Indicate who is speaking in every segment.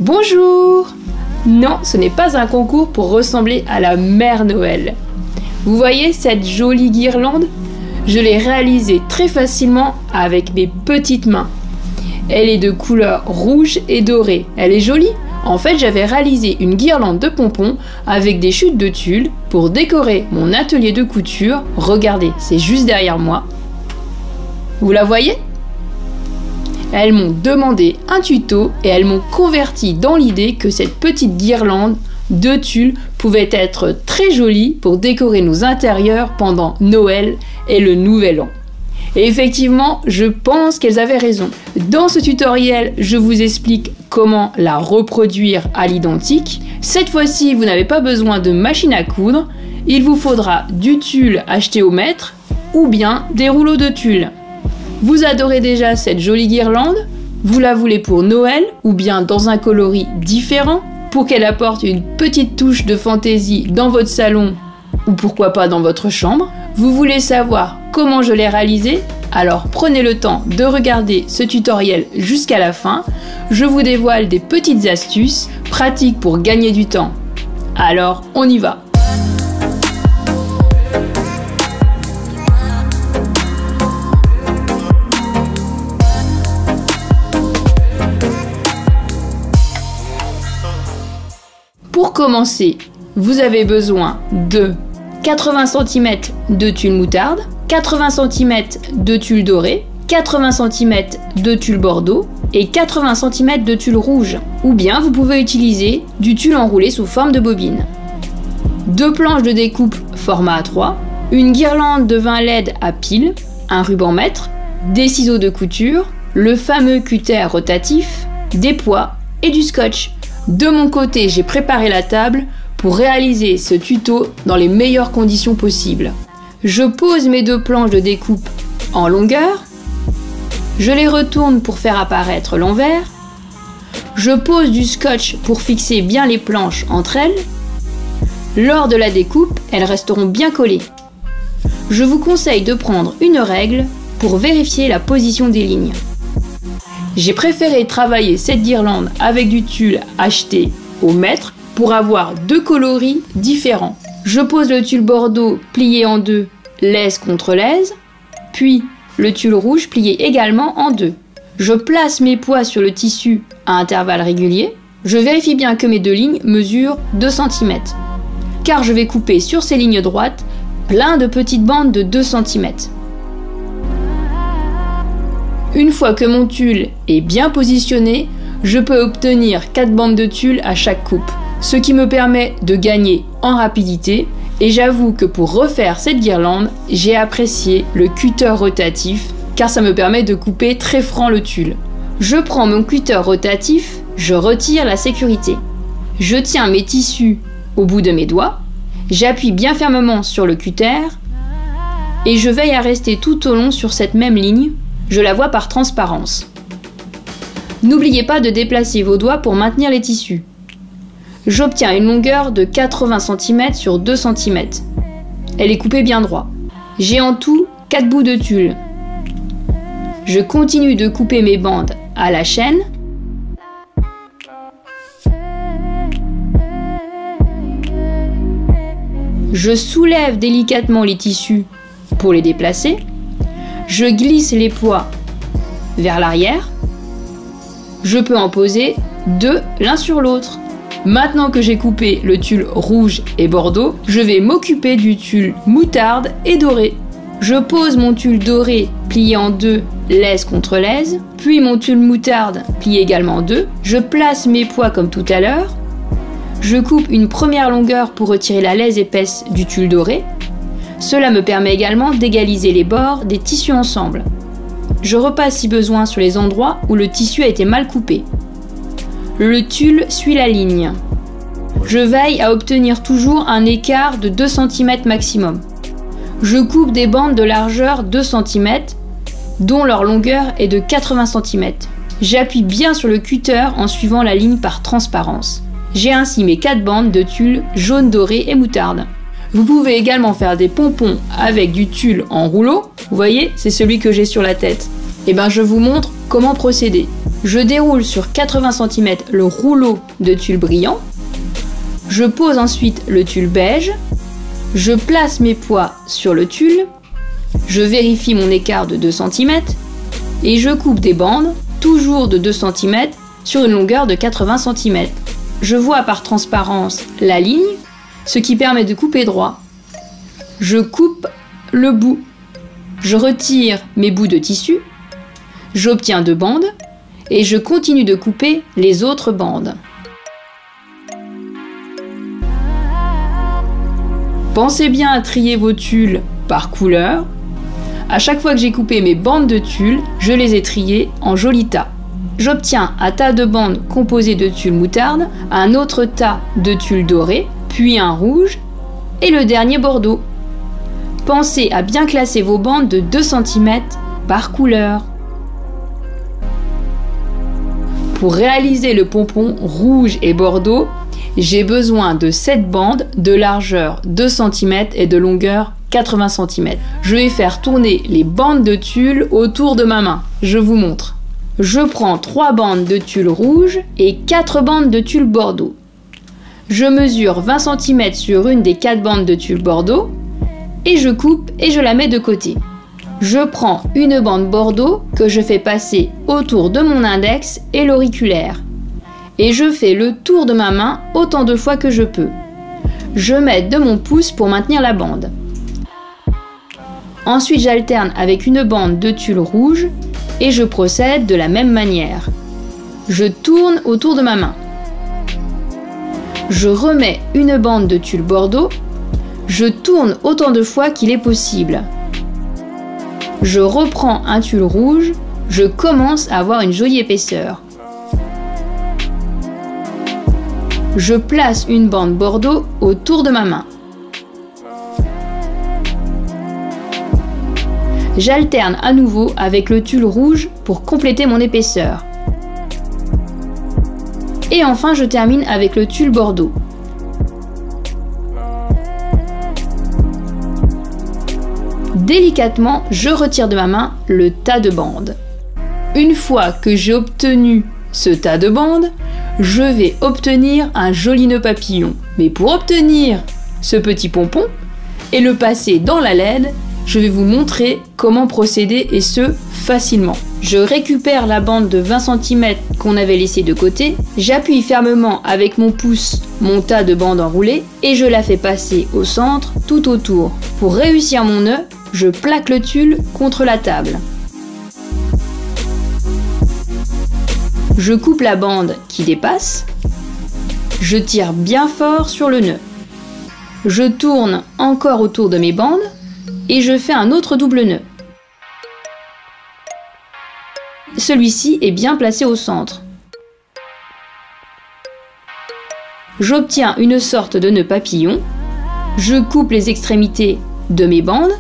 Speaker 1: Bonjour! Non, ce n'est pas un concours pour ressembler à la Mère Noël. Vous voyez cette jolie guirlande? Je l'ai réalisée très facilement avec mes petites mains. Elle est de couleur rouge et dorée. Elle est jolie. En fait, j'avais réalisé une guirlande de pompons avec des chutes de tulle pour décorer mon atelier de couture. Regardez, c'est juste derrière moi. Vous la voyez? Elles m'ont demandé un tuto et elles m'ont converti dans l'idée que cette petite guirlande de tulle pouvait être très jolie pour décorer nos intérieurs pendant Noël et le Nouvel An. Et effectivement, je pense qu'elles avaient raison. Dans ce tutoriel, je vous explique comment la reproduire à l'identique. Cette fois-ci, vous n'avez pas besoin de machine à coudre. Il vous faudra du tulle acheté au mètre ou bien des rouleaux de tulle. Vous adorez déjà cette jolie guirlande? Vous la voulez pour Noël ou bien dans un coloris différent pour qu'elle apporte une petite touche de fantaisie dans votre salon ou pourquoi pas dans votre chambre? Vous voulez savoir comment je l'ai réalisée? Alors prenez le temps de regarder ce tutoriel jusqu'à la fin. Je vous dévoile des petites astuces pratiques pour gagner du temps. Alors on y va! Pour commencer, vous avez besoin de 80 cm de tulle moutarde, 80 cm de tulle dorée, 80 cm de tulle bordeaux et 80 cm de tulle rouge. Ou bien vous pouvez utiliser du tulle enroulé sous forme de bobine. 2 planches de découpe format A3, une guirlande de 20 LED à pile, un ruban mètre, des ciseaux de couture, le fameux cutter rotatif, des poids et du scotch. De mon côté, j'ai préparé la table pour réaliser ce tuto dans les meilleures conditions possibles. Je pose mes 2 planches de découpe en longueur, je les retourne pour faire apparaître l'envers, je pose du scotch pour fixer bien les planches entre elles. Lors de la découpe, elles resteront bien collées. Je vous conseille de prendre une règle pour vérifier la position des lignes. J'ai préféré travailler cette guirlande avec du tulle acheté au mètre pour avoir 2 coloris différents. Je pose le tulle bordeaux plié en 2, l'aise contre l'aise, puis le tulle rouge plié également en 2. Je place mes poids sur le tissu à intervalles réguliers. Je vérifie bien que mes 2 lignes mesurent 2 cm, car je vais couper sur ces lignes droites plein de petites bandes de 2 cm. Une fois que mon tulle est bien positionné, je peux obtenir 4 bandes de tulle à chaque coupe, ce qui me permet de gagner en rapidité. Et j'avoue que pour refaire cette guirlande, j'ai apprécié le cutter rotatif car ça me permet de couper très franc le tulle. Je prends mon cutter rotatif, je retire la sécurité. Je tiens mes tissus au bout de mes doigts, j'appuie bien fermement sur le cutter et je veille à rester tout au long sur cette même ligne. Je la vois par transparence. N'oubliez pas de déplacer vos doigts pour maintenir les tissus. J'obtiens une longueur de 80 cm sur 2 cm. Elle est coupée bien droit. J'ai en tout 4 bouts de tulle. Je continue de couper mes bandes à la chaîne. Je soulève délicatement les tissus pour les déplacer. Je glisse les poids vers l'arrière. Je peux en poser 2 l'un sur l'autre. Maintenant que j'ai coupé le tulle rouge et bordeaux, je vais m'occuper du tulle moutarde et doré. Je pose mon tulle doré plié en 2, l'aise contre l'aise, puis mon tulle moutarde plié également en 2. Je place mes poids comme tout à l'heure. Je coupe une première longueur pour retirer la laise épaisse du tulle doré. Cela me permet également d'égaliser les bords des tissus ensemble. Je repasse si besoin sur les endroits où le tissu a été mal coupé. Le tulle suit la ligne. Je veille à obtenir toujours un écart de 2 cm maximum. Je coupe des bandes de largeur 2 cm, dont leur longueur est de 80 cm. J'appuie bien sur le cutter en suivant la ligne par transparence. J'ai ainsi mes 4 bandes de tulle jaune doré et moutarde. Vous pouvez également faire des pompons avec du tulle en rouleau. Vous voyez, c'est celui que j'ai sur la tête. je vous montre comment procéder. Je déroule sur 80 cm le rouleau de tulle brillant. Je pose ensuite le tulle beige. Je place mes poids sur le tulle. Je vérifie mon écart de 2 cm. Et je coupe des bandes, toujours de 2 cm, sur une longueur de 80 cm. Je vois par transparence la ligne, ce qui permet de couper droit. Je coupe le bout. Je retire mes bouts de tissu. J'obtiens 2 bandes et je continue de couper les autres bandes. Pensez bien à trier vos tulles par couleur. À chaque fois que j'ai coupé mes bandes de tulle, je les ai triées en jolis tas. J'obtiens un tas de bandes composées de tulle moutarde, un autre tas de tulle dorée, puis un rouge et le dernier bordeaux. Pensez à bien classer vos bandes de 2 cm par couleur. Pour réaliser le pompon rouge et bordeaux, j'ai besoin de 7 bandes de largeur 2 cm et de longueur 80 cm. Je vais faire tourner les bandes de tulle autour de ma main. Je vous montre. Je prends 3 bandes de tulle rouge et 4 bandes de tulle bordeaux. Je mesure 20 cm sur une des 4 bandes de tulle bordeaux et je coupe et je la mets de côté. Je prends une bande bordeaux que je fais passer autour de mon index et l'auriculaire. Et je fais le tour de ma main autant de fois que je peux. Je m'aide de mon pouce pour maintenir la bande. Ensuite, j'alterne avec une bande de tulle rouge et je procède de la même manière. Je tourne autour de ma main. Je remets une bande de tulle bordeaux. Je tourne autant de fois qu'il est possible. Je reprends un tulle rouge. Je commence à avoir une jolie épaisseur. Je place une bande bordeaux autour de ma main. J'alterne à nouveau avec le tulle rouge pour compléter mon épaisseur. Et enfin, je termine avec le tulle bordeaux. Délicatement, je retire de ma main le tas de bandes. Une fois que j'ai obtenu ce tas de bandes, je vais obtenir un joli nœud papillon. Mais pour obtenir ce petit pompon et le passer dans la laine, je vais vous montrer comment procéder et ce, facilement. Je récupère la bande de 20 cm qu'on avait laissée de côté, j'appuie fermement avec mon pouce mon tas de bandes enroulées et je la fais passer au centre tout autour. Pour réussir mon nœud, je plaque le tulle contre la table. Je coupe la bande qui dépasse. Je tire bien fort sur le nœud. Je tourne encore autour de mes bandes et je fais un autre double nœud. Celui-ci est bien placé au centre. J'obtiens une sorte de nœud papillon. Je coupe les extrémités de mes bandes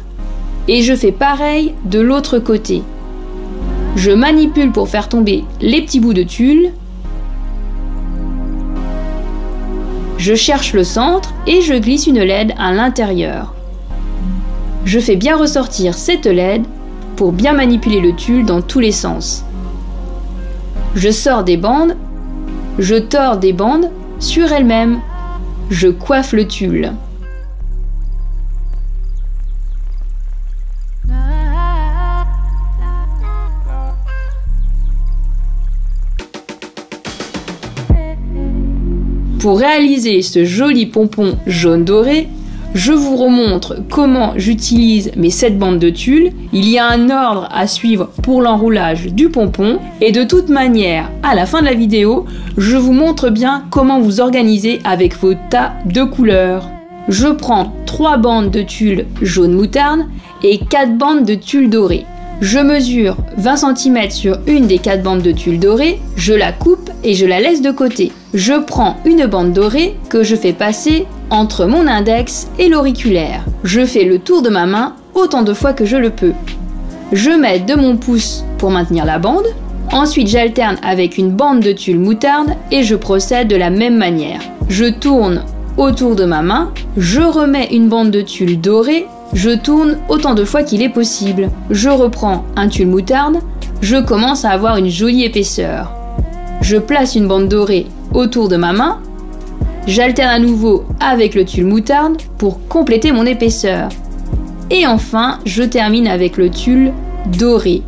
Speaker 1: et je fais pareil de l'autre côté. Je manipule pour faire tomber les petits bouts de tulle. Je cherche le centre et je glisse une laide à l'intérieur. Je fais bien ressortir cette laide pour bien manipuler le tulle dans tous les sens. Je sors des bandes, je tords des bandes sur elles-mêmes. Je coiffe le tulle. Pour réaliser ce joli pompon jaune doré, je vous remontre comment j'utilise mes 7 bandes de tulle. Il y a un ordre à suivre pour l'enroulage du pompon et de toute manière, à la fin de la vidéo, je vous montre bien comment vous organiser avec vos tas de couleurs. Je prends 3 bandes de tulle jaune moutarde et 4 bandes de tulle dorée. Je mesure 20 cm sur une des 4 bandes de tulle dorée, je la coupe et je la laisse de côté. Je prends une bande dorée que je fais passer entre mon index et l'auriculaire. Je fais le tour de ma main autant de fois que je le peux. Je m'aide de mon pouce pour maintenir la bande. Ensuite, j'alterne avec une bande de tulle moutarde et je procède de la même manière. Je tourne autour de ma main, je remets une bande de tulle dorée, je tourne autant de fois qu'il est possible. Je reprends un tulle moutarde, je commence à avoir une jolie épaisseur. Je place une bande dorée autour de ma main. J'alterne à nouveau avec le tulle moutarde pour compléter mon épaisseur. Et enfin, je termine avec le tulle doré.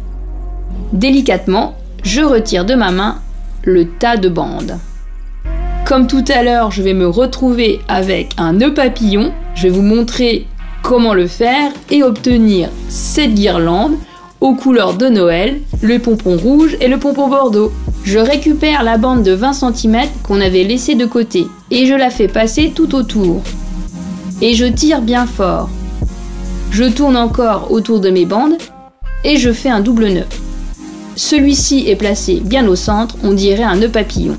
Speaker 1: Délicatement, je retire de ma main le tas de bandes. Comme tout à l'heure, je vais me retrouver avec un nœud papillon. Je vais vous montrer comment le faire et obtenir cette guirlande aux couleurs de Noël, le pompon rouge et le pompon bordeaux. Je récupère la bande de 20 cm qu'on avait laissée de côté et je la fais passer tout autour. Et je tire bien fort. Je tourne encore autour de mes bandes et je fais un double nœud. Celui-ci est placé bien au centre, on dirait un nœud papillon.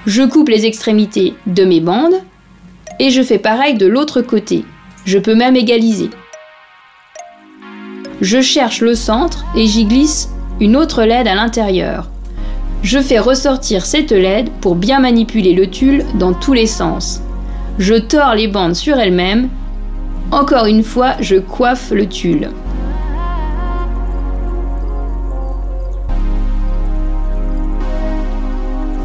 Speaker 1: Je coupe les extrémités de mes bandes et je fais pareil de l'autre côté. Je peux même égaliser. Je cherche le centre et j'y glisse une autre LED à l'intérieur. Je fais ressortir cette LED pour bien manipuler le tulle dans tous les sens. Je tords les bandes sur elles-mêmes. Encore une fois, je coiffe le tulle.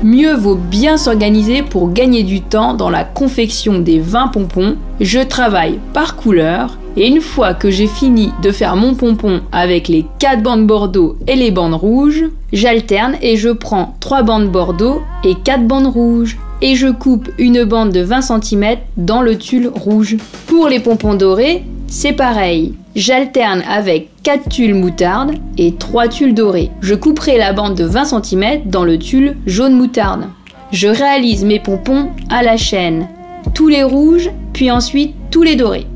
Speaker 1: Mieux vaut bien s'organiser pour gagner du temps dans la confection des 20 pompons. Je travaille par couleur et une fois que j'ai fini de faire mon pompon avec les 4 bandes bordeaux et les bandes rouges, j'alterne et je prends 3 bandes bordeaux et 4 bandes rouges. Et je coupe une bande de 20 cm dans le tulle rouge. Pour les pompons dorés, c'est pareil. J'alterne avec 4 tulles moutarde et 3 tulles dorés. Je couperai la bande de 20 cm dans le tulle jaune moutarde. Je réalise mes pompons à la chaîne. Tous les rouges, puis ensuite tous les dorés.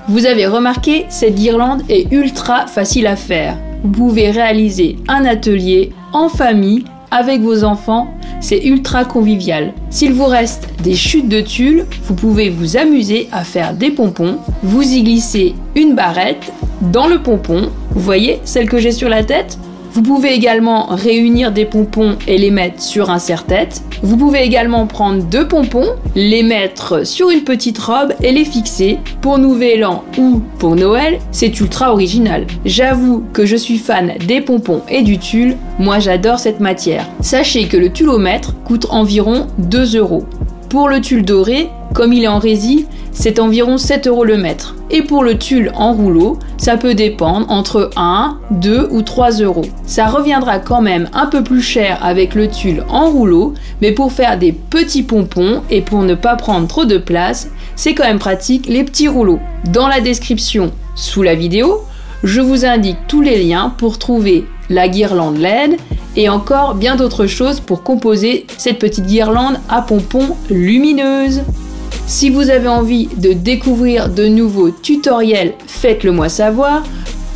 Speaker 1: Vous avez remarqué, cette guirlande est ultra facile à faire. Vous pouvez réaliser un atelier en famille avec vos enfants. C'est ultra convivial. S'il vous reste des chutes de tulle, vous pouvez vous amuser à faire des pompons. Vous y glissez une barrette dans le pompon. Vous voyez celle que j'ai sur la tête? Vous pouvez également réunir des pompons et les mettre sur un serre-tête. Vous pouvez également prendre 2 pompons, les mettre sur une petite robe et les fixer. Pour Nouvel An ou pour Noël, c'est ultra original. J'avoue que je suis fan des pompons et du tulle. Moi, j'adore cette matière. Sachez que le tullomètre coûte environ 2 €. Pour le tulle doré, comme il est en résille, c'est environ 7 € le mètre. Et pour le tulle en rouleau, ça peut dépendre entre 1, 2 ou 3 €. Ça reviendra quand même un peu plus cher avec le tulle en rouleau, mais pour faire des petits pompons et pour ne pas prendre trop de place, c'est quand même pratique les petits rouleaux. Dans la description sous la vidéo, je vous indique tous les liens pour trouver la guirlande LED et encore bien d'autres choses pour composer cette petite guirlande à pompons lumineuse. Si vous avez envie de découvrir de nouveaux tutoriels, faites-le moi savoir,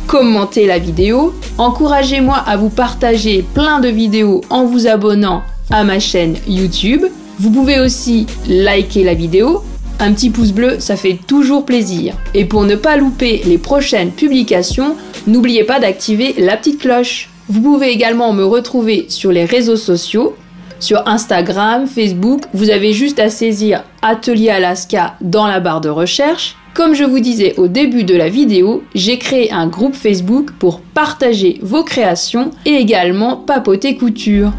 Speaker 1: commentez la vidéo, encouragez-moi à vous partager plein de vidéos en vous abonnant à ma chaîne YouTube. Vous pouvez aussi liker la vidéo, un petit pouce bleu, ça fait toujours plaisir. Et pour ne pas louper les prochaines publications, n'oubliez pas d'activer la petite cloche. Vous pouvez également me retrouver sur les réseaux sociaux, sur Instagram, Facebook, vous avez juste à saisir Atelier Alaska dans la barre de recherche. Comme je vous disais au début de la vidéo, j'ai créé un groupe Facebook pour partager vos créations et également papoter couture.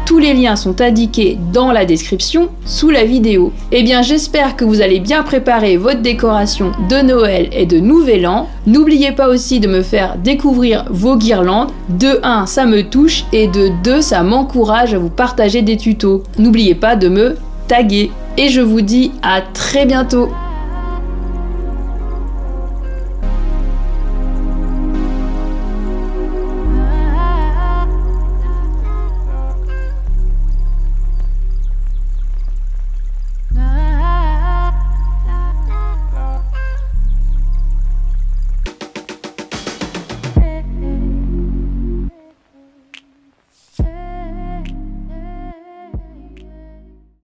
Speaker 1: Tous les liens sont indiqués dans la description sous la vidéo. Eh bien, j'espère que vous allez bien préparer votre décoration de Noël et de Nouvel An. N'oubliez pas aussi de me faire découvrir vos guirlandes. De 1, ça me touche et de 2, ça m'encourage à vous partager des tutos. N'oubliez pas de me taguer. Et je vous dis à très bientôt.